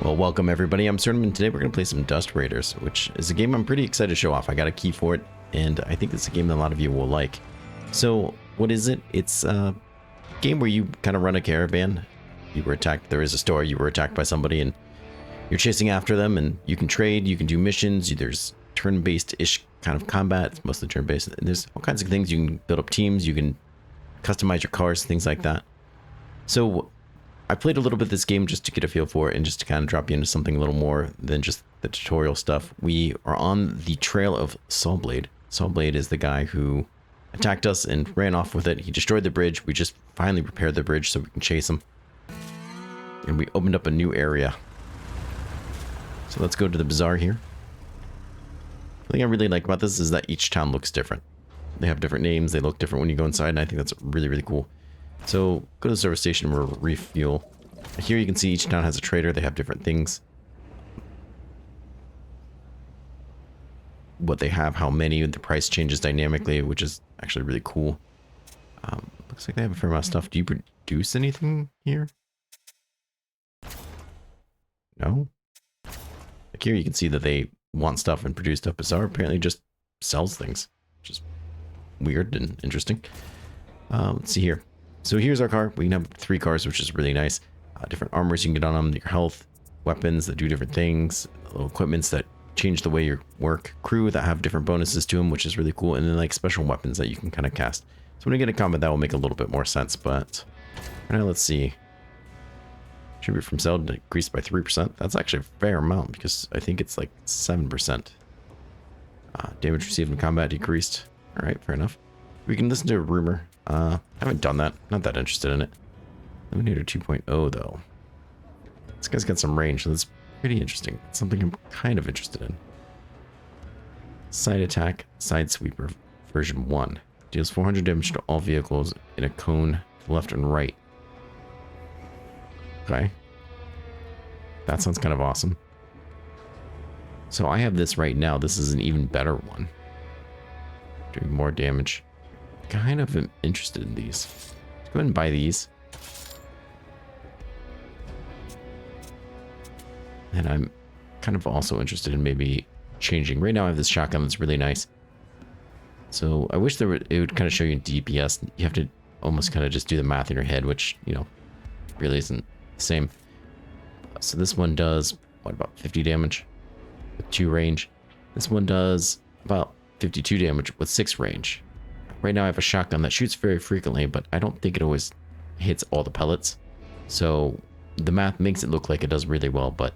Well, welcome everybody. I'm Absurdum, and today we're going to play some Dust Raiders, which is a game I'm pretty excited to show off. I got a key for it, and I think it's a game that a lot of you will like. So, what is it? It's a game where you kind of run a caravan. You were attacked. There is a story. You were attacked by somebody, and you're chasing after them, and you can trade, you can do missions. There's turn-based-ish kind of combat. It's mostly turn-based. There's all kinds of things. You can build up teams. You can customize your cars, things like that. So, I played a little bit of this game just to get a feel for it and just to kind of drop you into something a little more than just the tutorial stuff. We are on the trail of Sawblade. Sawblade is the guy who attacked us and ran off with it. He destroyed the bridge. We just finally repaired the bridge so we can chase him. And we opened up a new area. So let's go to the bazaar here. The thing I really like about this is that each town looks different. They have different names. They look different when you go inside, and I think that's really, really cool. So, go to the service station where we'll refuel. Here you can see each town has a trader. They have different things. What they have, how many, the price changes dynamically, which is actually really cool. Looks like they have a fair amount of stuff. Do you produce anything here? No? Like here you can see that they want stuff and produce stuff. Bazaar apparently just sells things, which is weird and interesting. Let's see here. So here's our car. We can have 3 cars, which is really nice. Different armors you can get on them, your health, weapons that do different things, little equipments that change the way you work, crew that have different bonuses to them, which is really cool, and then like special weapons that you can kind of cast. So when we get a combat, that will make a little bit more sense, but now let's see. Tribute from Zeld decreased by 3%. That's actually a fair amount because I think it's like 7%. Damage received in combat decreased. All right, fair enough. We can listen to a rumor. I haven't done that. Not that interested in it. Eliminator 2.0 though. This guy's got some range, so that's pretty interesting. It's something I'm kind of interested in. Side attack, side sweeper version 1. Deals 400 damage to all vehicles in a cone to the left and right. Okay. That sounds kind of awesome. So I have this right now. This is an even better one. Doing more damage. Kind of am interested in these. Let's go ahead and buy these. And I'm kind of also interested in maybe changing. Right now I have this shotgun that's really nice. So I wish it would kind of show you DPS. You have to almost kind of just do the math in your head, which, you know, really isn't the same. So this one does, what, about 50 damage with 2 range. This one does about 52 damage with 6 range. Right now I have a shotgun that shoots very frequently, but I don't think it always hits all the pellets. So the math makes it look like it does really well, but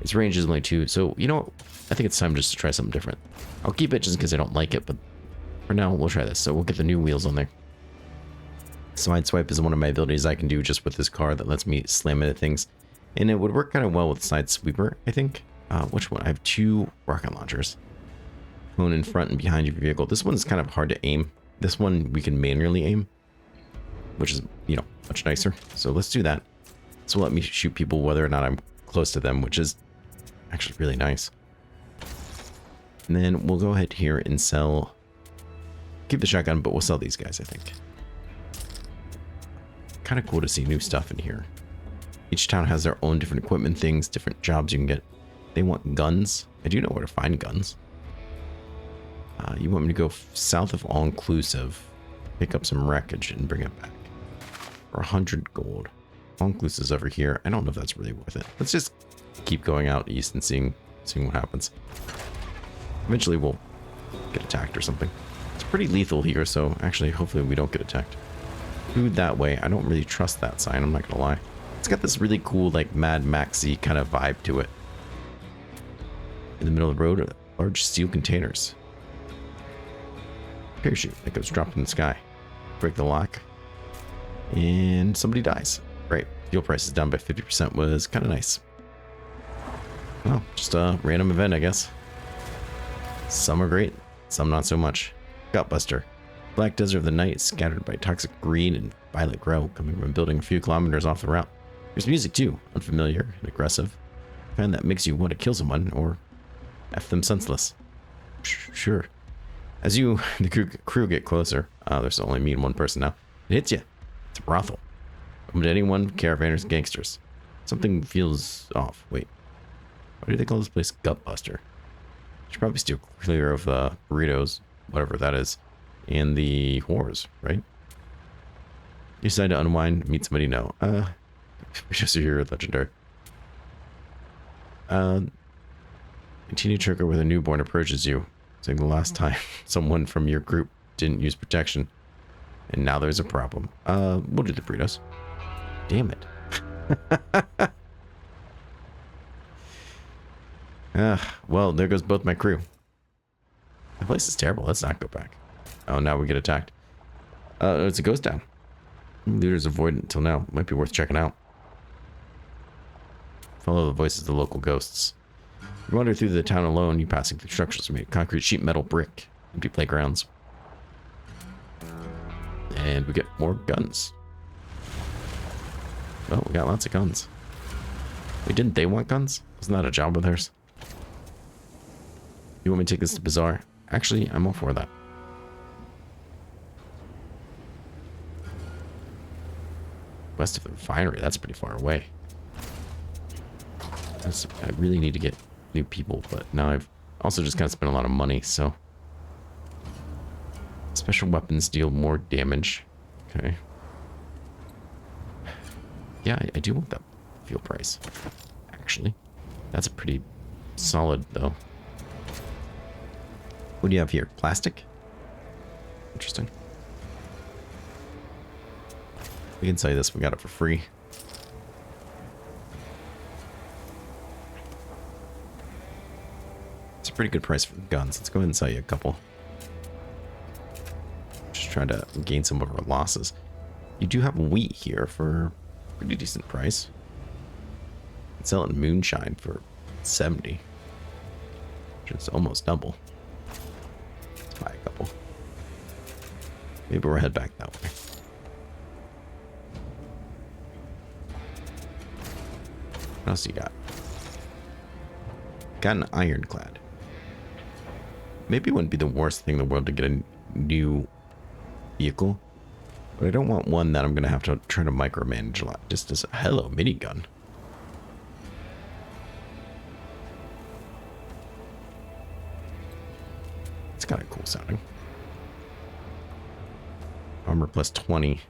its range is only 2. So, you know, I think it's time just to try something different. I'll keep it just because I don't like it, but for now we'll try this. So we'll get the new wheels on there. Side swipe is one of my abilities I can do just with this car that lets me slam into things. And it would work kind of well with side sweeper, I think. Which one? I have 2 rocket launchers. Cone in front and behind your vehicle. This one's kind of hard to aim. This one we can manually aim, which is, you know, much nicer. So let's do that. So let me shoot people whether or not I'm close to them, which is actually really nice. And then we'll go ahead here and sell, keep the shotgun, but we'll sell these guys, I think. Kind of cool to see new stuff in here. Each town has their own different equipment things, different jobs you can get. They want guns. I do know where to find guns. You want me to go south of All Inclusive, pick up some wreckage and bring it back for 100 gold. All Inclusive's over here. I don't know if that's really worth it. Let's just keep going out east and seeing what happens. Eventually we'll get attacked or something. It's pretty lethal here, so actually hopefully we don't get attacked. Food that way. I don't really trust that sign, I'm not gonna lie. It's got this really cool like Mad Maxy kind of vibe to it. In the middle of the road, large steel containers. Parachute that goes dropped in the sky. Break the lock. And somebody dies. Right. Fuel prices down by 50% was kind of nice. Well, just a random event, I guess. Some are great, some not so much. Gutbuster. Black desert of the night scattered by toxic green and violet grow coming from a building a few kilometers off the route. There's music too, unfamiliar and aggressive. Kind that makes you want to kill someone or F them senseless. Sure. As you, the crew get closer, there's only me and one person now, it hits you. It's a brothel. Open to anyone, caravanners, gangsters. Something feels off. Wait. Why do they call this place Gutbuster? Should probably steer clear of burritos, whatever that is, and the whores, right? You decide to unwind, meet somebody? No. Just your legendary. A teenage hooker with a newborn approaches you, saying the last time someone from your group didn't use protection, and now there's a problem. We'll do the burritos. Damn it. Well, there goes both my crew. The place is terrible. Let's not go back. Oh, now we get attacked. It's a ghost town. Looters avoid it until now. Might be worth checking out. Follow the voices of the local ghosts. You wander through the town alone. You passing through structures made concrete, sheet metal, brick, empty playgrounds. And we get more guns. Well, we got lots of guns. Wait, didn't they want guns? Wasn't that a job of theirs? You want me to take this to Bazaar? Actually, I'm all for that. West of the refinery, that's pretty far away. I really need to get new people, but now I've also just kind of spent a lot of money, so. Special weapons deal more damage. Okay. Yeah, I do want that fuel price, actually. That's pretty solid, though. What do you have here? Plastic? Interesting. We can say this, we got it for free. It's a pretty good price for guns. Let's go ahead and sell you a couple. Just trying to gain some of our losses. You do have wheat here for a pretty decent price. You can sell it in moonshine for 70. Which is almost double. Let's buy a couple. Maybe we'll head back that way. What else you got? Got an ironclad. Maybe it wouldn't be the worst thing in the world to get a new vehicle. But I don't want one that I'm going to have to try to micromanage a lot. Just as a hello minigun. It's kind of cool sounding. Armor plus 20.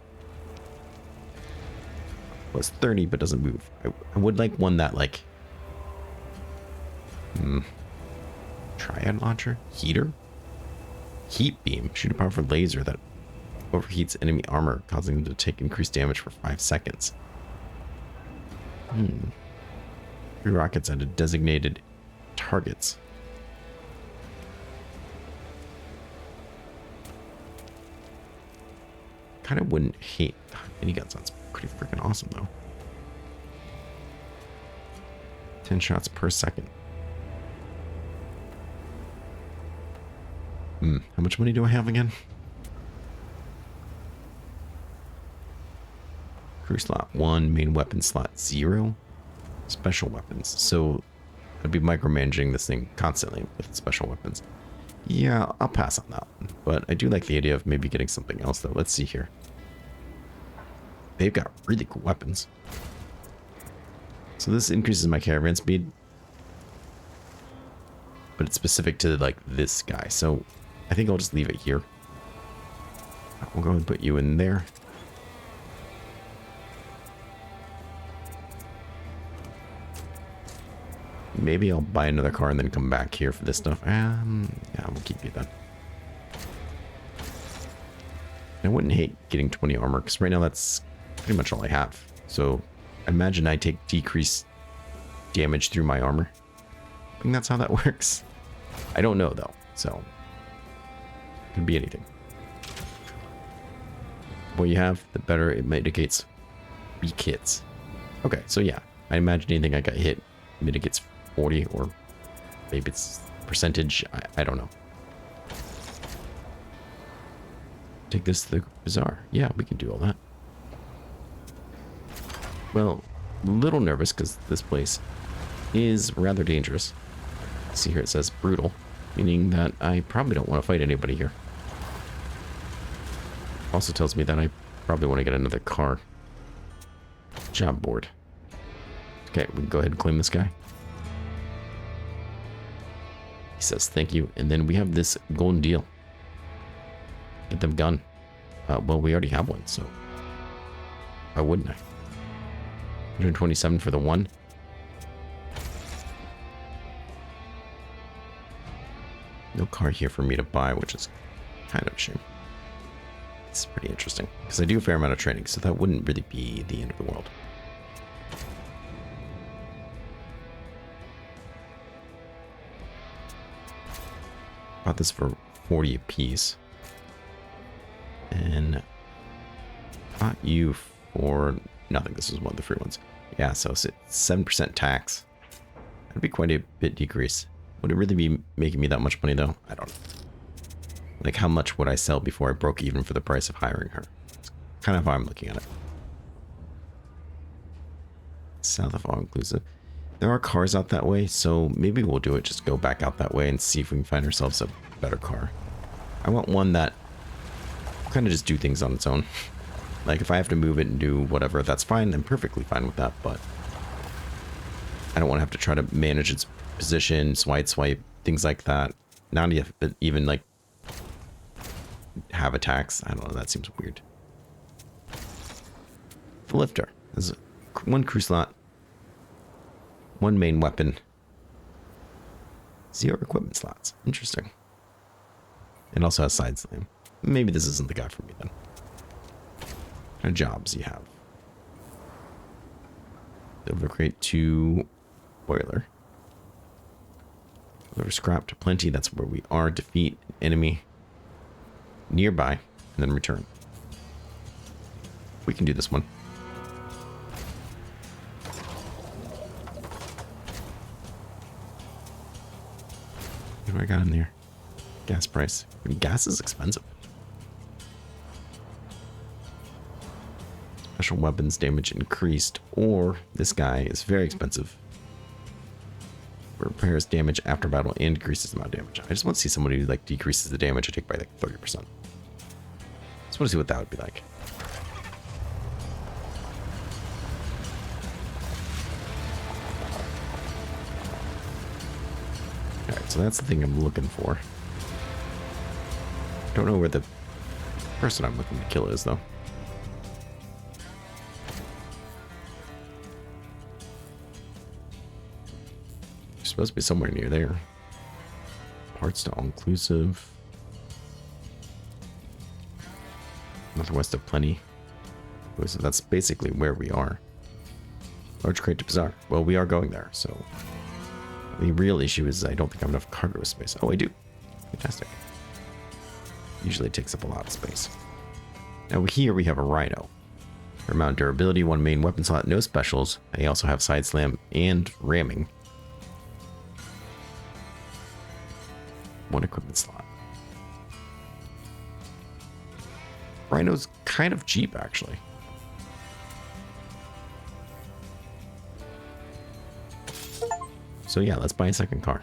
Plus 30, but doesn't move. I would like one that, like... Triad launcher? Heater? Heat beam. Shoot a powerful laser that overheats enemy armor, causing them to take increased damage for 5 seconds. 3 rockets at a designated targets. Kind of wouldn't hate minigun sounds pretty freaking awesome though. 10 shots per second. How much money do I have again? Crew slot 1, main weapon slot 0, special weapons. So I'd be micromanaging this thing constantly with special weapons. Yeah, I'll pass on that one. But I do like the idea of maybe getting something else though. Let's see here. They've got really cool weapons. So this increases my caravan speed. But it's specific to like this guy. So I think I'll just leave it here. We'll go and put you in there. Maybe I'll buy another car and then come back here for this stuff. Yeah, we'll keep you then. I wouldn't hate getting 20 armor, because right now that's pretty much all I have. So I imagine I take decreased damage through my armor. I think that's how that works. I don't know though, so could be anything. The more you have, the better it mitigates weak hits. Okay, so yeah, I imagine anything I got hit mitigates 40, or maybe it's percentage. I don't know. Take this to the bazaar. Yeah, we can do all that. Well, a little nervous because this place is rather dangerous. See here it says brutal, meaning that I probably don't want to fight anybody here. Also tells me that I probably want to get another car. Job board. Okay, we can go ahead and claim this guy. He says thank you. And then we have this golden deal. Get them gun. Well, we already have one, so why wouldn't I? 127 for the one. No car here for me to buy, which is kind of a shame. It's pretty interesting because I do a fair amount of training, so that wouldn't really be the end of the world. Bought this for 40 apiece. And bought you for nothing. This is one of the free ones. Yeah, so it's 7% tax. That'd be quite a bit decrease. Would it really be making me that much money though? I don't know. Like, how much would I sell before I broke even for the price of hiring her? It's kind of how I'm looking at it. South of all inclusive. There are cars out that way, so maybe we'll do it. Just go back out that way and see if we can find ourselves a better car. I want one that kind of just do things on its own. Like, if I have to move it and do whatever, that's fine. I'm perfectly fine with that, but I don't want to have to try to manage its position, swipe, things like that. Not even like have a tax. I don't know. That seems weird. The lifter. There's one crew slot, one main weapon, 0 equipment slots. Interesting. It also has side slam. Maybe this isn't the guy for me then. What kind of jobs you have? Silver crate 2 boiler. Deliver scrap to plenty. That's where we are. Defeat an enemy nearby and then return. We can do this one. What do I got in there? Gas price. Gas is expensive. Special weapons damage increased, or this guy is very expensive. Repairs damage after battle and decreases the amount of damage. I just want to see somebody who like decreases the damage I take by like 30%. Just want to see what that would be like. Alright, so that's the thing I'm looking for. Don't know where the person I'm looking to kill is though. Supposed to be somewhere near there. Parts to all inclusive. Northwest of plenty. So that's basically where we are. Large crate to bazaar. Well, we are going there, so the real issue is I don't think I have enough cargo space. Oh, I do. Fantastic. Usually it takes up a lot of space. Now here we have a rhino. Amount durability, 1 main weapon slot, no specials. They also have side slam and ramming. 1 equipment slot. Rhino's kind of cheap, actually. So yeah, let's buy a second car.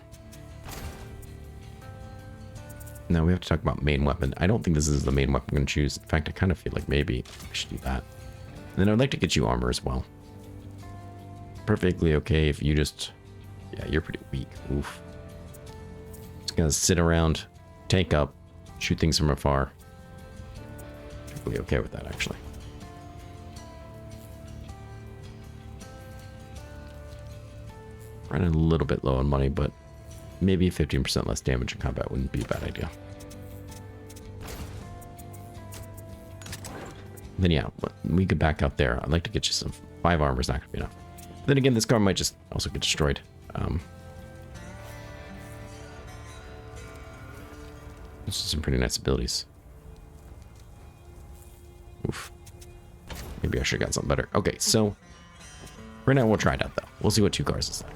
Now we have to talk about main weapon. I don't think this is the main weapon I'm going to choose. In fact, I kind of feel like maybe I should do that. And then I'd like to get you armor as well. Perfectly okay if you just... Yeah, you're pretty weak. Oof. Gonna sit around, tank up, shoot things from afar. Perfectly okay with that, actually. Running a little bit low on money, but maybe 15% less damage in combat wouldn't be a bad idea. Then yeah, we could back out there. I'd like to get you some 5 armor. Is not gonna be enough. Then again, this car might just also get destroyed. This is some pretty nice abilities. Oof. Maybe I should have got something better. Okay, so right now we'll try it out though. We'll see what 2 cars is like.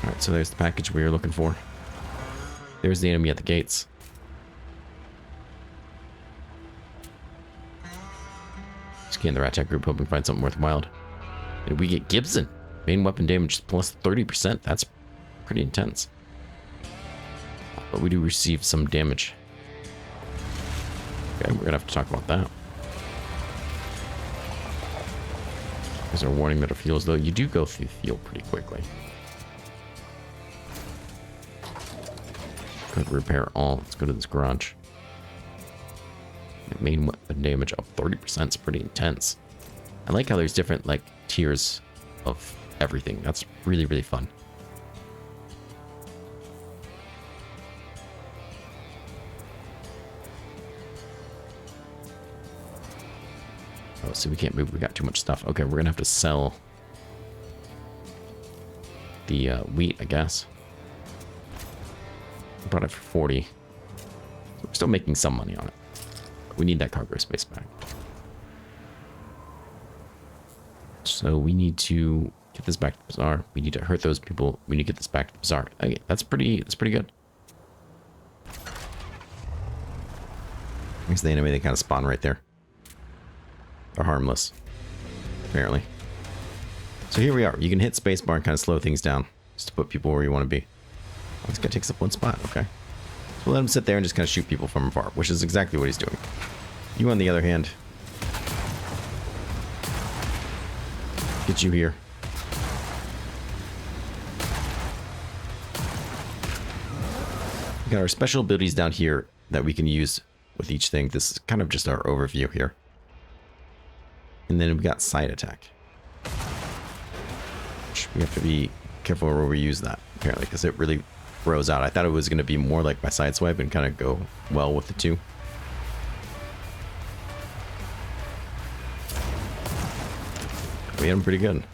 Alright, so there's the package we were looking for. There's the enemy at the gates. Scan the rat tech group, hoping to find something worthwhile. And we get Gibson. Main weapon damage plus 30%. That's pretty intense. But we do receive some damage. Okay, we're gonna have to talk about that. There's a warning that it feels though you do go through the field pretty quickly. Could repair all. Let's go to this garage. Main weapon damage up 30% is pretty intense. I like how there's different like tiers of everything. That's really, really fun. Oh, see, we can't move. We got too much stuff. Okay, we're gonna have to sell the wheat, I guess. I brought it for 40. We're still making some money on it. We need that cargo space back. So we need to get this back to the bazaar. We need to hurt those people. We need to get this back to the bazaar. Okay, that's pretty good. Here's the enemy. They kind of spawn right there. They're harmless, apparently. So here we are. You can hit spacebar and kind of slow things down just to put people where you want to be. Oh, this guy takes up one spot. Okay. So we'll let him sit there and just kind of shoot people from afar, which is exactly what he's doing. You, on the other hand, get you here. We got our special abilities down here that we can use with each thing. This is kind of just our overview here. And then we got side attack. We have to be careful where we use that, apparently, because it really throws out. I thought it was going to be more like my side swipe and kind of go well with the two. We hit him pretty good.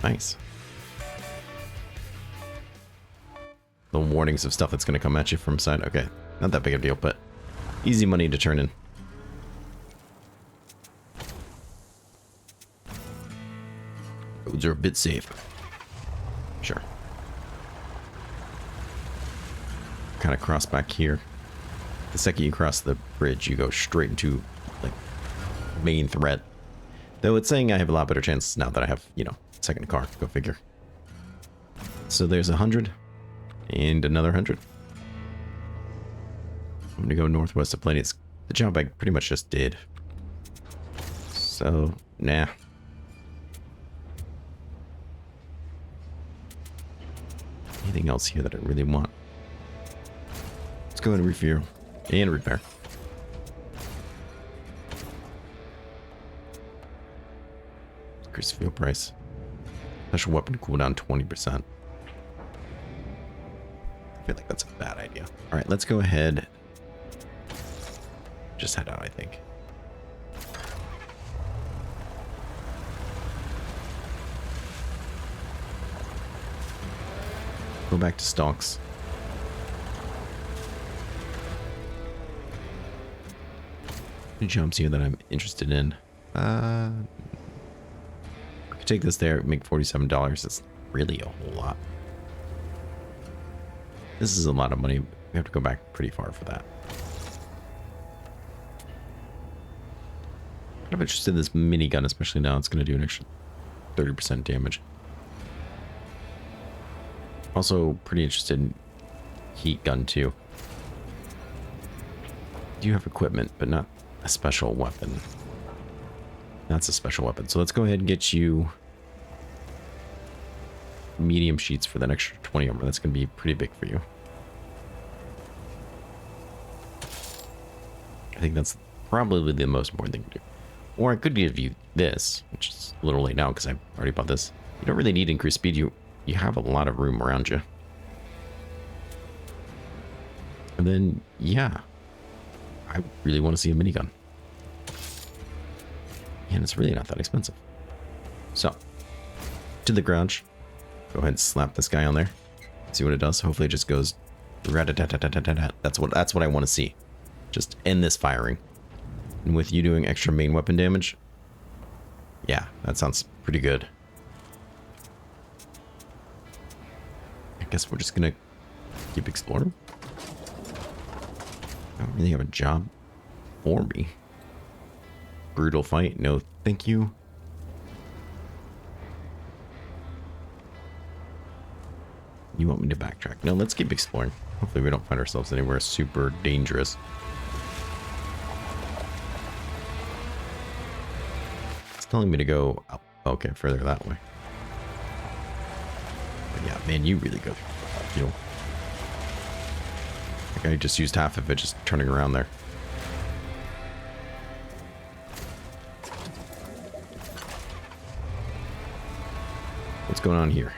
Nice. Little warnings of stuff that's going to come at you from side. Okay, not that big of a deal, but easy money to turn in. Roads are a bit safe. Sure. Kind of cross back here. The second you cross the bridge, you go straight into, like, main threat. Though it's saying I have a lot better chances now that I have, you know, second car. Go figure. So there's 100 and another 100. I'm gonna go northwest of Plenty. It's the job I pretty much just did. So, nah. Anything else here that I really want? Let's go ahead and refuel and repair. Increase fuel price. Special weapon cooldown 20%. I feel like that's a bad idea. All right, let's go ahead. Just head out, I think. Go back to stocks. Any jumps here that I'm interested in? I could take this there, make $47. It's really a whole lot. This is a lot of money. We have to go back pretty far for that. I'm interested in this minigun, especially now it's going to do an extra 30% damage. Also pretty interested in heat gun too. You have equipment, but not a special weapon. That's a special weapon. So let's go ahead and get you medium sheets for that extra 20 armor. That's going to be pretty big for you. I think that's probably the most important thing to do. Or I could give you this, which is a little late now because I already bought this. You don't really need increased speed. You have a lot of room around you. And then, yeah. I really want to see a minigun. And it's really not that expensive. So, to the garage. Go ahead and slap this guy on there. See what it does. Hopefully it just goes. That's what I want to see. Just end this firing. And with you doing extra main weapon damage, yeah, that sounds pretty good. I guess we're just gonna keep exploring. I don't really have a job for me. Brutal fight? No, thank you. You want me to backtrack? No, let's keep exploring. Hopefully we don't find ourselves anywhere super dangerous. telling me to go up. Okay, further that way. But yeah, man, you really go fuel. Like I just used half of it just turning around there. What's going on here?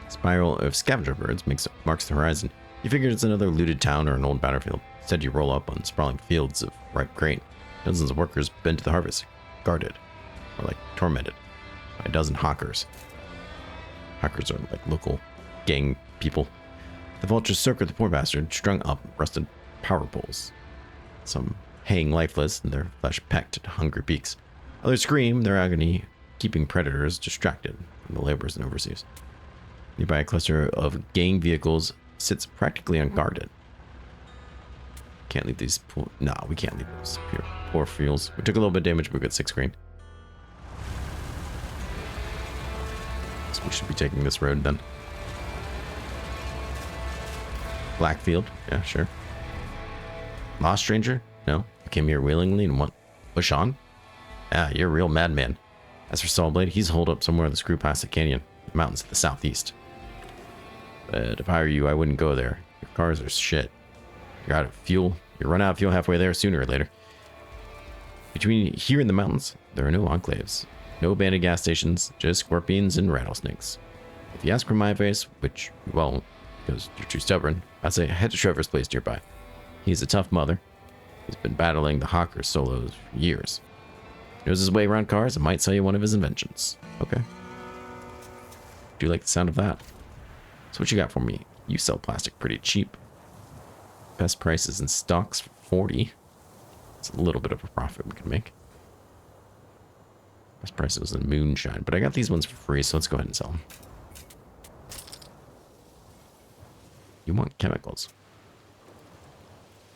Spiral of scavenger birds marks the horizon. You figured it's another looted town or an old battlefield. Instead, you roll up on sprawling fields of ripe grain. Dozens of workers bend to the harvest, guarded, or like tormented by a dozen hawkers. Hawkers are like local gang people. The vultures circle the poor bastard, strung up rusted power poles. Some hang lifeless, and their flesh pecked at hungry beaks. Others scream their agony, keeping predators distracted from the laborers and overseers. Nearby, a cluster of gang vehicles sits practically unguarded. Can't leave these poor... No, we can't leave those poor fields. We took a little bit of damage, but we got 6 grain. So we should be taking this road then. Blackfield? Yeah, sure. Lost stranger? No. I came here willingly and want... Push on? Ah, you're a real madman. As for Sawblade, he's holed up somewhere in the screw past the canyon. The mountains to the southeast. But if I were you, I wouldn't go there. Your cars are shit. You're out of fuel. You run out of fuel halfway there sooner or later. Between here and the mountains, there are no enclaves. No abandoned gas stations, just scorpions and rattlesnakes. If you ask for my advice, which you won't, because you're too stubborn, I'd say head to Trevor's place nearby. He's a tough mother. He's been battling the hawker solos for years. He knows his way around cars and might sell you one of his inventions. Okay. Do you like the sound of that? So what you got for me? You sell plastic pretty cheap. Best prices in stocks for 40. It's a little bit of a profit we can make. Best prices in moonshine, but I got these ones for free, so let's go ahead and sell them. You want chemicals.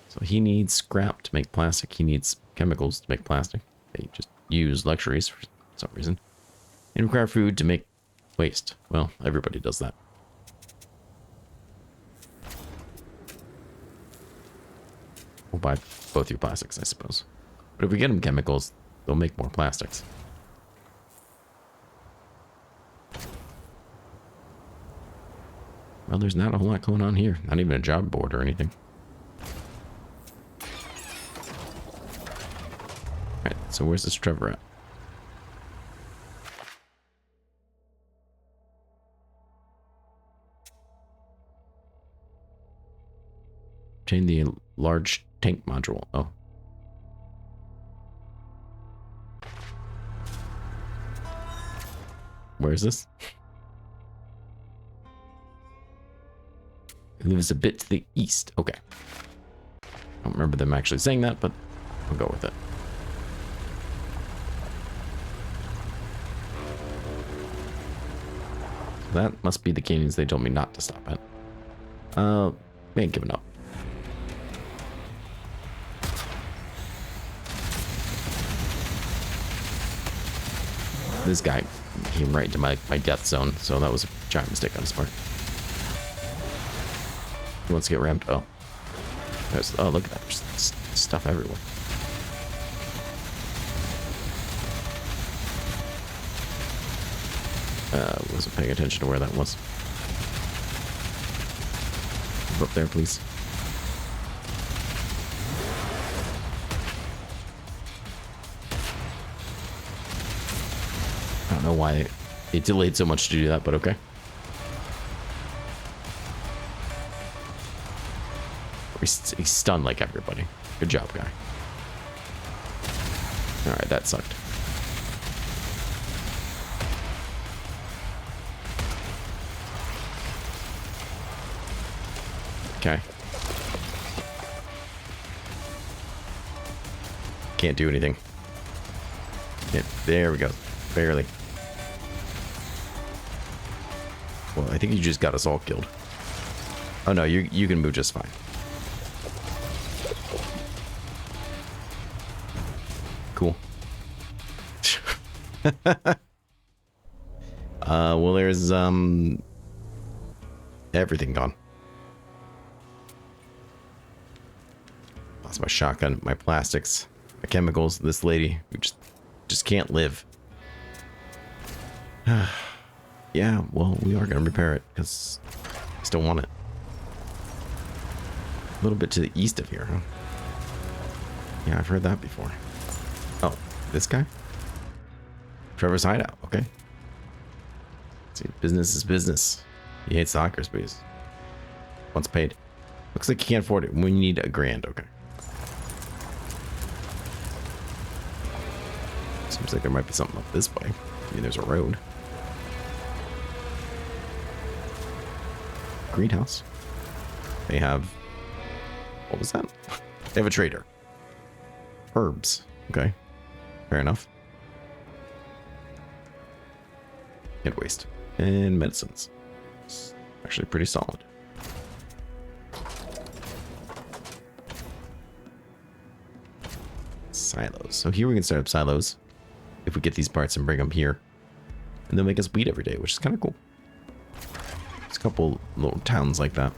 So he needs scrap to make plastic. He needs chemicals to make plastic. They just use luxuries for some reason. And require food to make waste. Well, everybody does that. We'll buy both your plastics, I suppose. But if we get them chemicals, they'll make more plastics. Well, there's not a whole lot going on here. Not even a job board or anything. Alright, so where's this Trevor at? Obtain the large tank module. Oh. Where is this? It lives a bit to the east. Okay. I don't remember them actually saying that, but I'll go with it. So that must be the canyons they told me not to stop at. We ain't giving up. This guy came right into my death zone, so that was a giant mistake on his part. He wants to get rammed. Oh. Oh, look at that. There's stuff everywhere. Wasn't paying attention to where that was. Move up there, please. I don't know why it delayed so much to do that, but okay. He's stunned like everybody. Good job, guy. Alright, that sucked. Okay. Can't do anything. There we go. Barely. Well, I think you just got us all killed. Oh no, you can move just fine. Cool. Well, there's everything gone. Lost my shotgun, my plastics, my chemicals. This lady who just just can't live. Yeah, well, we are going to repair it because I still want it. A little bit to the east of here, huh? Yeah, I've heard that before. Oh, this guy? Trevor's hideout, okay. See, business is business. He hates the hawker space. Once paid. Looks like you can't afford it. We need $1,000, okay. Seems like there might be something up this way. I mean, there's a road. Greenhouse. They have... What was that? They have a trader. Herbs. Okay. Fair enough. Head waste. And medicines. It's actually pretty solid. Silos. So here we can start up silos. If we get these parts and bring them here. And they'll make us wheat every day, which is kind of cool. There's a couple little towns like that.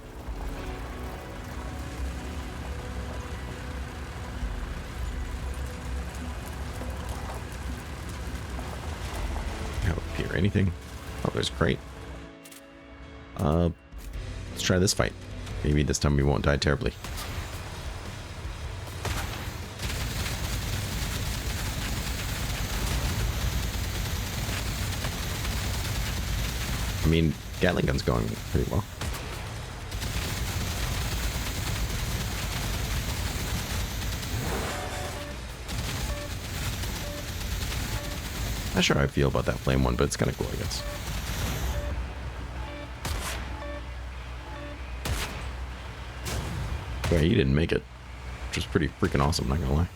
Up here, anything? Oh, there's a crate. Let's try this fight. Maybe this time we won't die terribly. I mean, Gatling gun's going pretty well. Not sure how I feel about that flame one, but it's kind of cool, I guess. Yeah, he didn't make it, which was pretty freaking awesome, not gonna lie.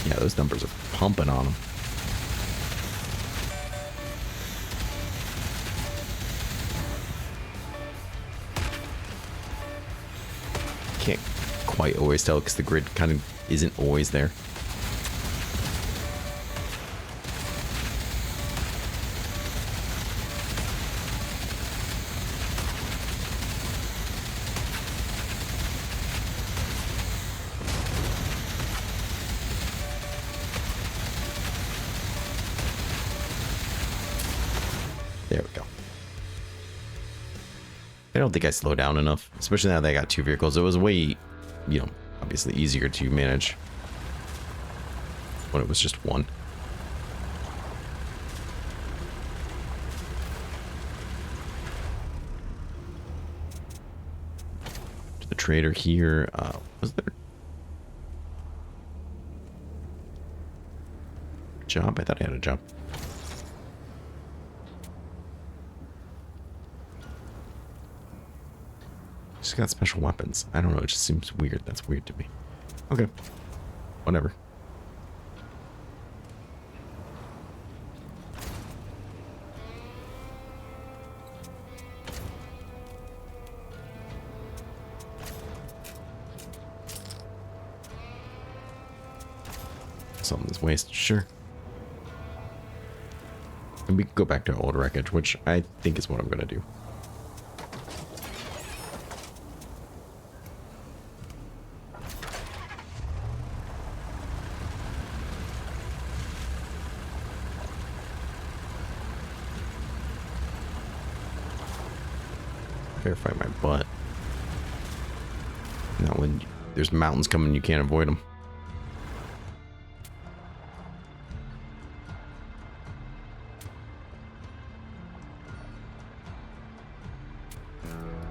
Yeah, those numbers are pumping on them. Can't quite always tell because the grid kind of isn't always there. There we go. I don't think I slowed down enough, especially now that I got 2 vehicles. It was way, you know, obviously easier to manage when it was just 1. To the trader here, was there a job? I thought I had a job. She's got special weapons. I don't know. It just seems weird. That's weird to me. Okay. Whatever. Something's waste. Sure. And we can go back to old wreckage, which I think is what I'm going to do. Verify my butt. Now when there's mountains coming, you can't avoid them.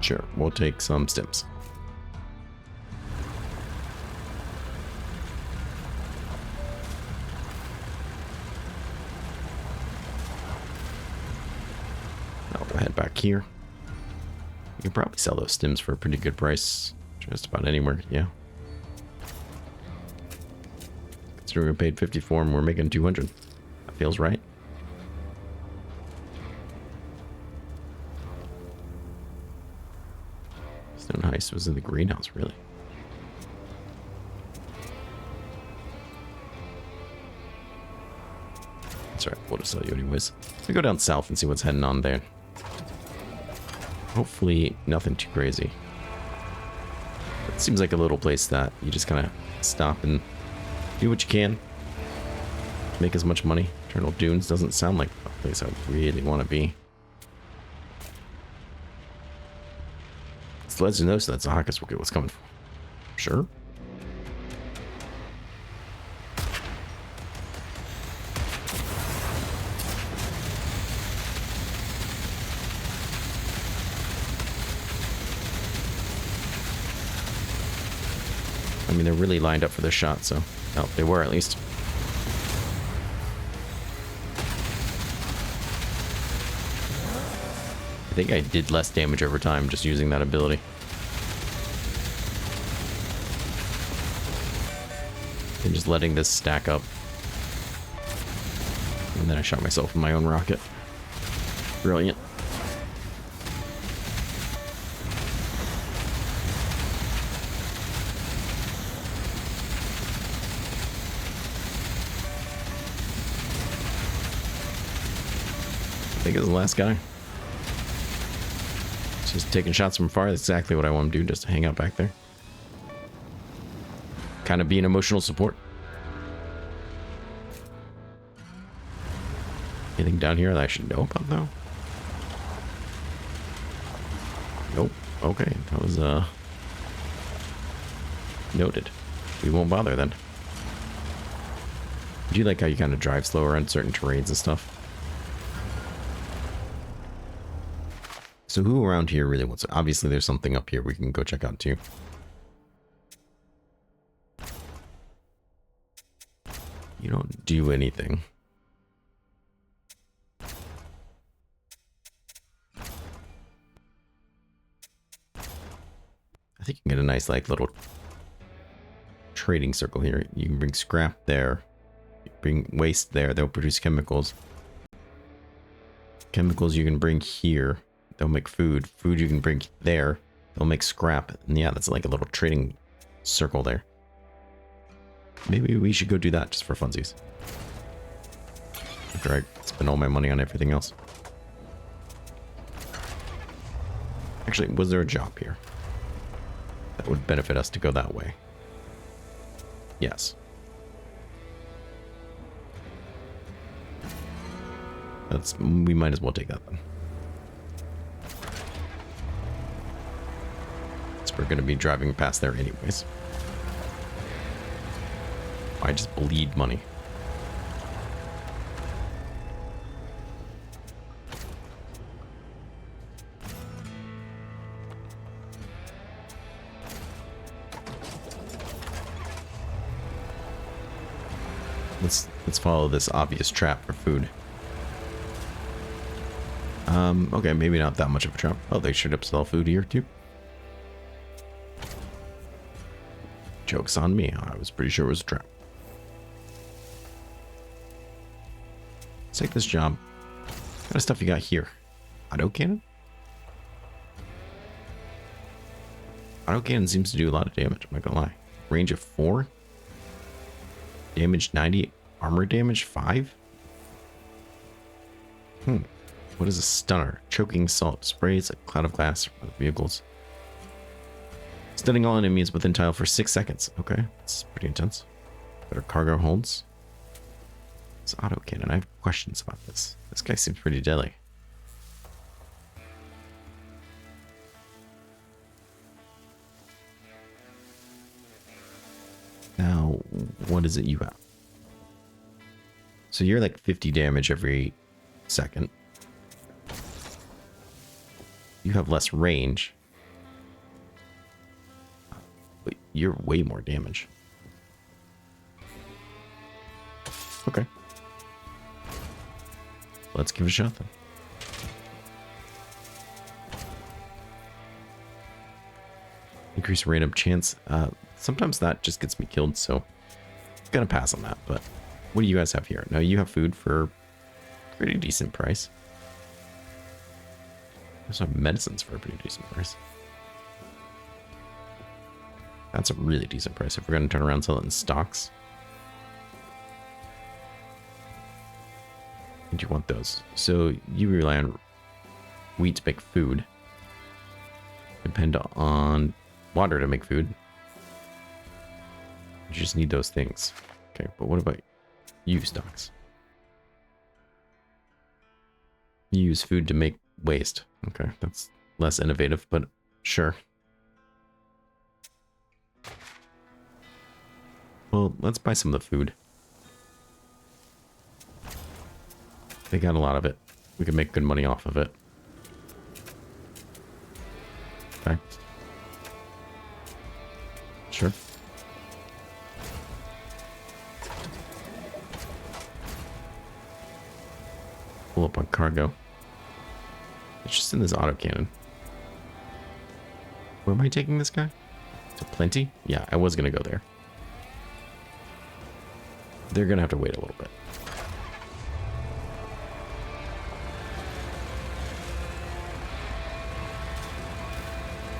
Sure, we'll take some stems. Now we'll head back here. You can probably sell those stems for a pretty good price. Just about anywhere, yeah. Considering we paid 54 and we're making 200. That feels right. Stone Heist was in the greenhouse, really. That's right, we'll just tell you anyways. We go down south and see what's heading on there. Hopefully nothing too crazy. It seems like a little place that you just kind of stop and do what you can. Make as much money. Eternal Dunes doesn't sound like a place I really want to be. It's Legend of so that's a Hawkins. We'll get what's coming from. Sure. I mean, they're really lined up for this shot, so... Oh, they were, at least. I think I did less damage over time just using that ability. And just letting this stack up. And then I shot myself with my own rocket. Brilliant. I think it's the last guy. Just taking shots from far. That's exactly what I want to do, just to hang out back there. Kind of be an emotional support. Anything down here that I should know about, though? Nope. Okay, that was, noted. We won't bother, then. Do you like how you kind of drive slower on certain terrains and stuff? So who around here really wants it? Obviously, there's something up here we can go check out, too. You don't do anything. I think you can get a nice, like, little trading circle here. You can bring scrap there. You bring waste there. They'll produce chemicals. Chemicals you can bring here. They'll make food. Food you can bring there. They'll make scrap. And yeah, that's like a little trading circle there. Maybe we should go do that just for funsies. After I spend all my money on everything else. Actually, was there a job here that would benefit us to go that way? Yes. We might as well take that then. We're going to be driving past there anyways. I just bleed money. Let's follow this obvious trap for food. Okay, maybe not that much of a trap. Oh, they should up sell food here too. Joke's on me. I was pretty sure it was a trap. Let's take this job. What kind of stuff you got here? Autocannon? Autocannon seems to do a lot of damage, I'm not gonna lie. Range of 4. Damage 90. Armor damage 5. What is a stunner? Choking salt. Sprays a cloud of glass from vehicles. Stunning all enemies within tile for 6 seconds. Okay, that's pretty intense. Better cargo holds. It's autocannon. I have questions about this. This guy seems pretty deadly. Now, what is it you have? So you're like 50 damage every second. You have less range. But you're way more damage. Okay. Let's give it a shot then. Increase random chance. Sometimes that just gets me killed, so I'm gonna pass on that. But what do you guys have here? Now you have food for a pretty decent price. You also have medicines for a pretty decent price. That's a really decent price if we're gonna turn around and sell it in stocks. And you want those. So you rely on wheat to make food. Depend on water to make food. You just need those things. Okay, but what about you, stocks? You use food to make waste. Okay, that's less innovative, but sure. Well, let's buy some of the food. They got a lot of it. We can make good money off of it. Okay. Sure. Pull up on cargo. It's just in this autocannon. Where am I taking this guy? To Plenty? Yeah, I was going to go there. They're going to have to wait a little bit.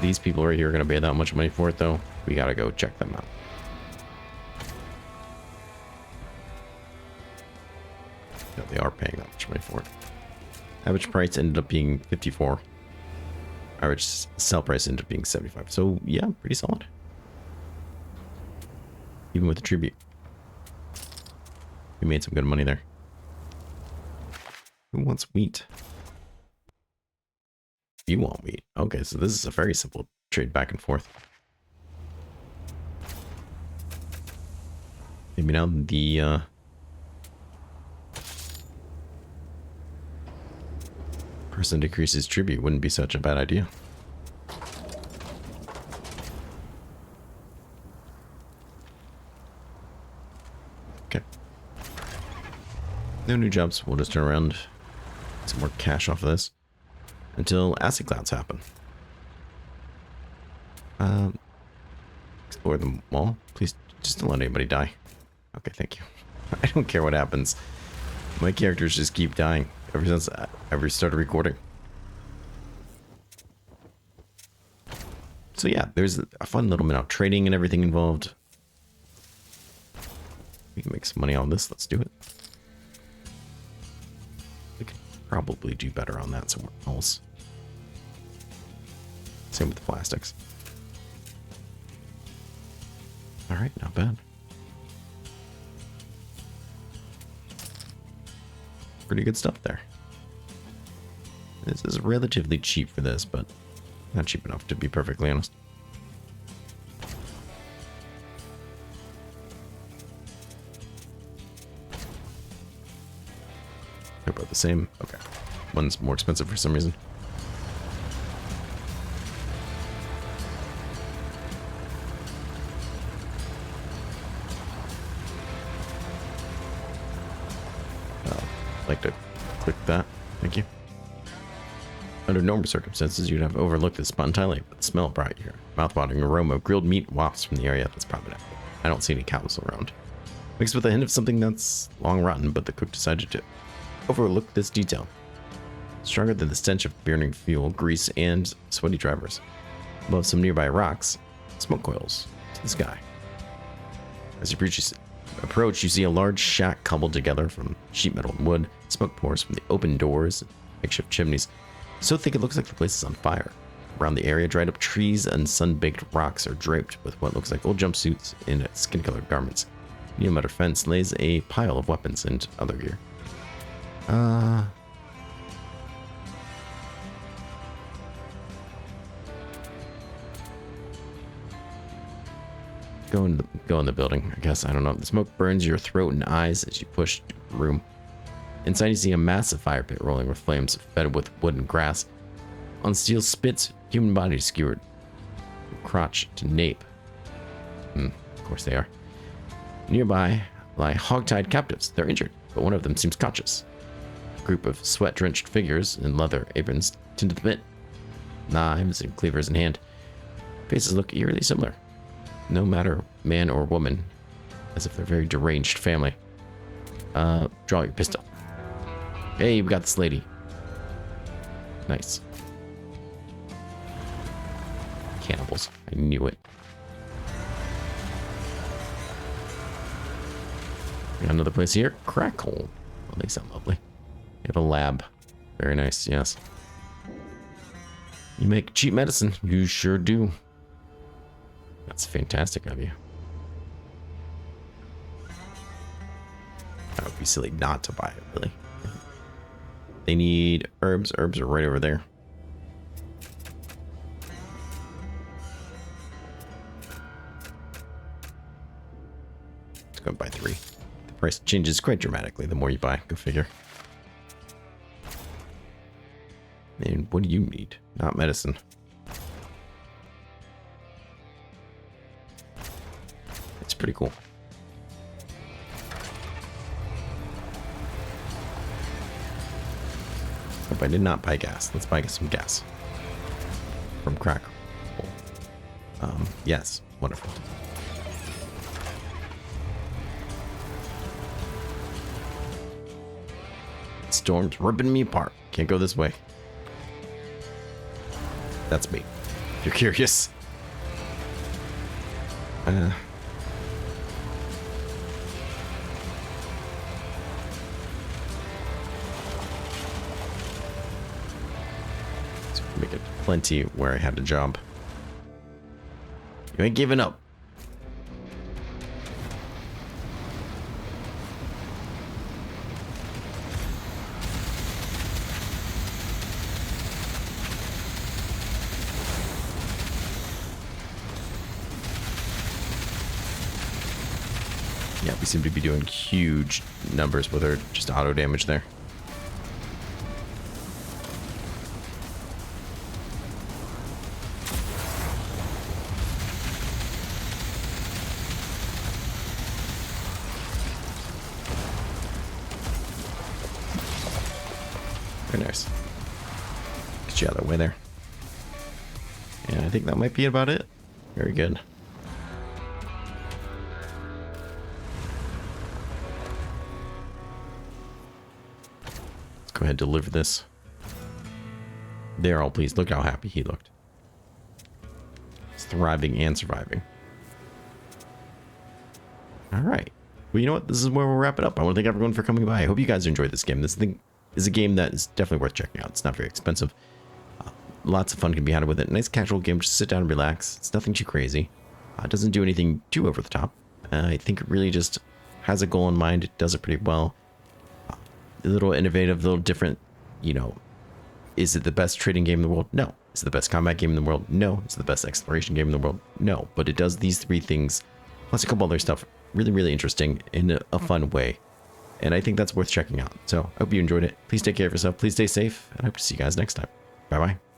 These people right here are going to pay that much money for it, though. We got to go check them out. Yeah, they are paying that much money for it. Average price ended up being 54. Average sell price ended up being 75. So, yeah, pretty solid. Even with the tribute. We made some good money there. Who wants wheat? You want wheat. Okay, so this is a very simple trade back and forth. Maybe now the person decreases tribute wouldn't be such a bad idea. Okay. No new jobs. We'll just turn around, get some more cash off of this until acid clouds happen. Explore them all. Please just don't let anybody die. Okay, thank you. I don't care what happens. My characters just keep dying ever since I ever started recording. So yeah, there's a fun little bit of trading and everything involved. We can make some money on this. Let's do it. We could probably do better on that somewhere else. Same with the plastics. All right, not bad. Pretty good stuff there. This is relatively cheap for this, but not cheap enough to be perfectly honest. They're both the same. Okay. One's more expensive for some reason. I'd like to click that. Thank you. Under normal circumstances, you'd have overlooked this spot entirely, but the smell brought you here. Mouth-watering aroma of grilled meat wafts from the area. That's probably not. I don't see any cows around. Mixed with a hint of something that's long rotten, but the cook decided to overlook this detail. Stronger than the stench of burning fuel, grease, and sweaty drivers. Above some nearby rocks, smoke coils to the sky. As you approach, you see a large shack cobbled together from sheet metal and wood. Smoke pours from the open doors and makeshift chimneys. So thick it looks like the place is on fire. Around the area, dried up trees and sun-baked rocks are draped with what looks like old jumpsuits and skin-colored garments. Near a metal fence lays a pile of weapons and other gear. Go in the building, I guess. I don't know. The smoke burns your throat and eyes as you push through the room. Inside, you see a massive fire pit rolling with flames fed with wood and grass. On steel spits, human bodies skewered from crotch to nape. Of course they are. Nearby lie hog-tied captives. They're injured, but one of them seems conscious. A group of sweat-drenched figures in leather aprons tend to the pit, knives and cleavers in hand. Faces look eerily similar, no matter man or woman, as if they're a very deranged family. Draw your pistol. Hey, we got this lady. Nice. Cannibals. I knew it. We got another place here. Crack hole. Well, they sound lovely. You have a lab. Very nice, yes. You make cheap medicine. You sure do. That's fantastic of you. That would be silly not to buy it, really. They need herbs. Herbs are right over there. Let's go buy 3. The price changes quite dramatically the more you buy. Go figure. And what do you need? Not medicine. It's pretty cool. Hope I did not buy gas. Let's buy some gas. From crack. Yes. Wonderful. Storm's ripping me apart. Can't go this way. That's me. If you're curious. Let's make it plenty where I had a job. You ain't giving up. Yeah, we seem to be doing huge numbers with our just auto damage there. Very nice. Get you out of the way there. And I think that might be about it. Very good. Go ahead, deliver this. They're all pleased. Look how happy he looked. He's thriving and surviving. All right. Well, you know what? This is where we'll wrap it up. I want to thank everyone for coming by. I hope you guys enjoyed this game. This thing is a game that is definitely worth checking out. It's not very expensive. Lots of fun can be had with it. Nice casual game. Just sit down and relax. It's nothing too crazy. It doesn't do anything too over the top. I think it really just has a goal in mind. It does it pretty well. A little innovative, a little different, you know. Is it the best trading game in the world? No. Is it the best combat game in the world? No. Is it the best exploration game in the world? No. But it does these 3 things, plus a couple other stuff, really, really interesting in a fun way. And I think that's worth checking out. So I hope you enjoyed it. Please take care of yourself. Please stay safe. And I hope to see you guys next time. Bye-bye.